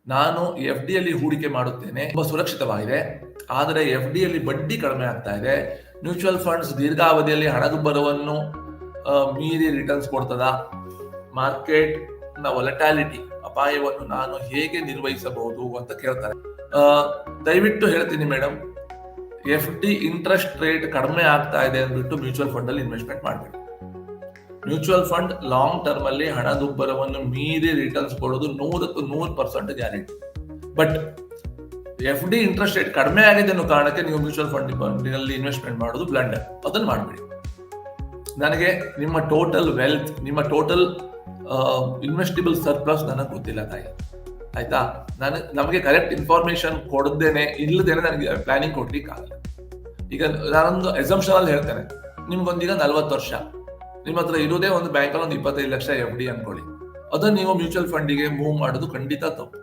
ನಾನು ಎಫ್ ಡಿಯಲ್ಲಿ ಹೂಡಿಕೆ ಮಾಡುತ್ತೇನೆ, ತುಂಬಾ ಸುರಕ್ಷಿತವಾಗಿದೆ, ಆದರೆ ಎಫ್ ಡಿಯಲ್ಲಿ ಬಡ್ಡಿ ಕಡಿಮೆ ಆಗ್ತಾ ಇದೆ. ಮ್ಯೂಚುವಲ್ ಫಂಡ್ಸ್ ದೀರ್ಘಾವಧಿಯಲ್ಲಿ ಹಣದುಬ್ಬರವನ್ನು ಮೀರಿ ರಿಟರ್ನ್ಸ್ ಕೊಡ್ತದ? ಮಾರ್ಕೆಟ್ ನ ವೊಲಟಾಲಿಟಿ ಅಪಾಯವನ್ನು ನಾನು ಹೇಗೆ ನಿರ್ವಹಿಸಬಹುದು ಅಂತ ಕೇಳ್ತಾರೆ. ದಯವಿಟ್ಟು ಹೇಳ್ತೀನಿ madam, F D interest rate ಕಡಿಮೆ ಆಗ್ತಾ ಇದೆ ಅಂದ್ಬಿಟ್ಟು ಮ್ಯೂಚುವಲ್ ಫಂಡ್ ಅಲ್ಲಿ ಇನ್ವೆಸ್ಟ್ಮೆಂಟ್ ಮಾಡಬೇಡಿ. ಮ್ಯೂಚುವಲ್ ಫಂಡ್ ಲಾಂಗ್ ಟರ್ಮ್ ಅಲ್ಲಿ ಹಣದುಬ್ಬರವನ್ನು ಮೀರಿ ರಿಟರ್ನ್ಸ್ ಕೊಡೋದು 100% guarantee. But F D interest rate ಕಡಿಮೆ ಆಗಿದೆ ಅನ್ನೋ ಕಾರಣಕ್ಕೆ ನೀವು ಮ್ಯೂಚುವಲ್ ಫಂಡ್ ಇನ್ವೆಸ್ಟ್ಮೆಂಟ್ ಮಾಡೋದು ಬ್ಲಂಡರ್. ಅದನ್ನು ಮಾಡಬೇಡಿ. ನನಗೆ ನಿಮ್ಮ ಟೋಟಲ್ ವೆಲ್ತ್, ನಿಮ್ಮ ಟೋಟಲ್ ಇನ್ವೆಸ್ಟಿಬಲ್ ಸರ್ಪ್ಲಸ್ ನನಗೆ ಗೊತ್ತಿಲ್ಲ ತಾಯಿ, ಆಯ್ತಾ? ನಮಗೆ ಕರೆಕ್ಟ್ ಇನ್ಫಾರ್ಮೇಶನ್ ಇಲ್ಲದೇನೆ ನನಗೆ ಪ್ಲಾನಿಂಗ್ ಕೊಡ್ಲಿಕ್ಕೆ ಆಗಲ್ಲ. ಈಗ ನಾನೊಂದು ಎಸಂಪ್ಷನ್ ಅಲ್ಲಿ ಹೇಳ್ತೇನೆ, ನಿಮ್ಗೊಂದೀಗ 40 ವರ್ಷ, ನಿಮ್ಮ ಹತ್ರ ಇರೋದೇ ಒಂದು ಬ್ಯಾಂಕಲ್ಲಿ ಒಂದು 25 ಲಕ್ಷ ಎಫ್ ಡಿ ಅನ್ಕೊಳ್ಳಿ. ಅದನ್ನ ನೀವು ಮ್ಯೂಚುವಲ್ ಫಂಡಿಗೆ ಮೂವ್ ಮಾಡೋದು ಖಂಡಿತ ತಪ್ಪು.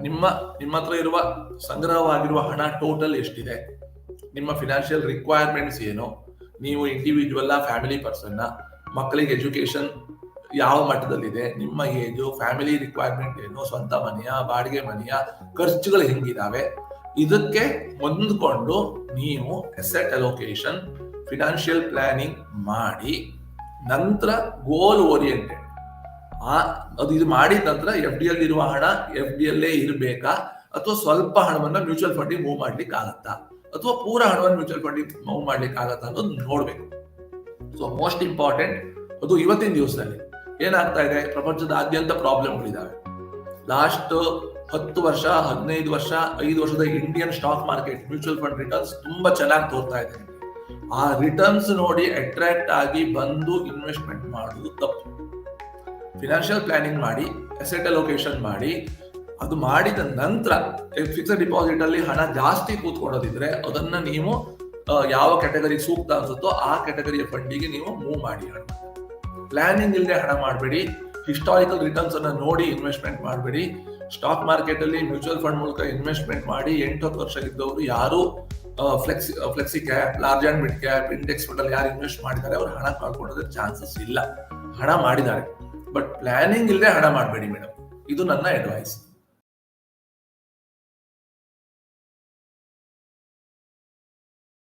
ನಿಮ್ಮ ಹತ್ರ ಇರುವ ಸಂಗ್ರಹವಾಗಿರುವ ಹಣ ಟೋಟಲ್ ಎಷ್ಟಿದೆ, ನಿಮ್ಮ ಫಿನಾನ್ಷಿಯಲ್ ರಿಕ್ವೈರ್ಮೆಂಟ್ಸ್ ಏನು, ನೀವು ಇಂಡಿವಿಜುವಲ್ ಫ್ಯಾಮಿಲಿ ಪರ್ಸನ್, ಮಕ್ಕಳಿಗೆ ಎಜುಕೇಶನ್ ಯಾವ ಮಟ್ಟದಲ್ಲಿದೆ, ನಿಮ್ಮ ಏಜು, ಫ್ಯಾಮಿಲಿ ರಿಕ್ವೈರ್ಮೆಂಟ್ ಏನು, ಸ್ವಂತ ಮನೆಯ, ಬಾಡಿಗೆ ಮನೆಯ ಖರ್ಚುಗಳು ಹೆಂಗಿದಾವೆ, ಇದಕ್ಕೆ ಹೊಂದ್ಕೊಂಡು ನೀವು ಅಸೆಟ್ ಅಲೋಕೇಶನ್, ಫಿನಾನ್ಷಿಯಲ್ ಪ್ಲಾನಿಂಗ್ ಮಾಡಿ ನಂತರ ಗೋಲ್ ಓರಿಯೆಂಟೆಡ್ ಇದು ಮಾಡಿದ ನಂತರ ಎಫ್ ಡಿ ಅಲ್ಲಿ ಇರುವ ಹಣ ಎಫ್ ಡಿ ಅಲ್ಲೇ ಇರಬೇಕಾ, ಅಥವಾ ಸ್ವಲ್ಪ ಹಣವನ್ನ ಮ್ಯೂಚುವಲ್ ಫಂಡಿಗೆ ಮೂವ್ ಮಾಡ್ಲಿಕ್ಕೆ ಆಗತ್ತಾ, ಅಥವಾ ಪೂರ ಹಣವನ್ನು ಮ್ಯೂಚುವಲ್ ಫಂಡಿಗೆ ಮೂವ್ ಮಾಡ್ಲಿಕ್ಕೆ ಆಗತ್ತಾ ಅನ್ನೋದು ನೋಡ್ಬೇಕು. ಸೊ ಮೋಸ್ಟ್ ಇಂಪಾರ್ಟೆಂಟ್ ಅದು ಇವತ್ತಿನ ದಿವಸದಲ್ಲಿ ಏನಾಗ್ತಾ ಇದೆ, ಪ್ರಪಂಚದಾದ್ಯಂತ ಪ್ರಾಬ್ಲಮ್ಗಳಿದಾವೆ. ಲಾಸ್ಟ್ 10 ವರ್ಷ, 15 ವರ್ಷ, 5 ವರ್ಷದ Indian stock market mutual fund returns ತುಂಬಾ ಚೆನ್ನಾಗಿ ತೋರ್ತಾ ಇದೆ. ಆ ರಿಟರ್ನ್ಸ್ ನೋಡಿ ಅಟ್ರಾಕ್ಟ್ ಆಗಿ ಬಂದು ಇನ್ವೆಸ್ಟ್ಮೆಂಟ್ ಮಾಡುವುದು ತಪ್ಪು. ಫಿನಾನ್ಷಿಯಲ್ ಪ್ಲಾನಿಂಗ್ ಮಾಡಿ, ಅಸೆಟ್ ಅಲೋಕೇಶನ್ ಮಾಡಿ, ಅದು ಮಾಡಿದ ನಂತರ ಫಿಕ್ಸ್ಡ್ ಡಿಪಾಸಿಟ್ ಅಲ್ಲಿ ಹಣ ಜಾಸ್ತಿ ಕೂತ್ಕೊಳ್ಳೋದಿದ್ರೆ ಅದನ್ನ ನೀವು ಯಾವ ಕ್ಯಾಟಗರಿ ಸೂಕ್ತ ಅನ್ಸುತ್ತೋ ಆ ಕ್ಯಾಟಗರಿಯ ಫಂಡಿಗೆ ನೀವು ಮೂವ್ ಮಾಡಿ. ಹಣ ಪ್ಲಾನಿಂಗ್ ಇಲ್ಲದೆ ಹಣ ಮಾಡಬೇಡಿ. ಹಿಸ್ಟಾರಿಕಲ್ ರಿಟರ್ನ್ಸ್ ಅನ್ನ ನೋಡಿ ಇನ್ವೆಸ್ಟ್ಮೆಂಟ್ ಮಾಡಬೇಡಿ. ಸ್ಟಾಕ್ ಮಾರ್ಕೆಟ್ ಅಲ್ಲಿ ಮ್ಯೂಚುವಲ್ ಫಂಡ್ ಮೂಲಕ ಇನ್ವೆಸ್ಟ್ಮೆಂಟ್ ಮಾಡಿ 8-10 ವರ್ಷ ಇದ್ದವರು ಯಾರು flexi cap, large and mid cap, index fund ಅಲ್ಲಿ ಯಾರು ಇನ್ವೆಸ್ಟ್ ಮಾಡಿದ್ದಾರೆ ಅವ್ರು ಹಣ ಕಳ್ಕೊಳ್ಳೋದ್ರ ಚಾನ್ಸಸ್ ಇಲ್ಲ. ಹಣ ಮಾಡಿದ್ದಾರೆ, ಬಟ್ ಪ್ಲಾನಿಂಗ್ ಇಲ್ಲದೆ ಹಣ ಮಾಡಬೇಡಿ ಮೇಡಮ್. ಇದು ನನ್ನ ಅಡ್ವೈಸ್.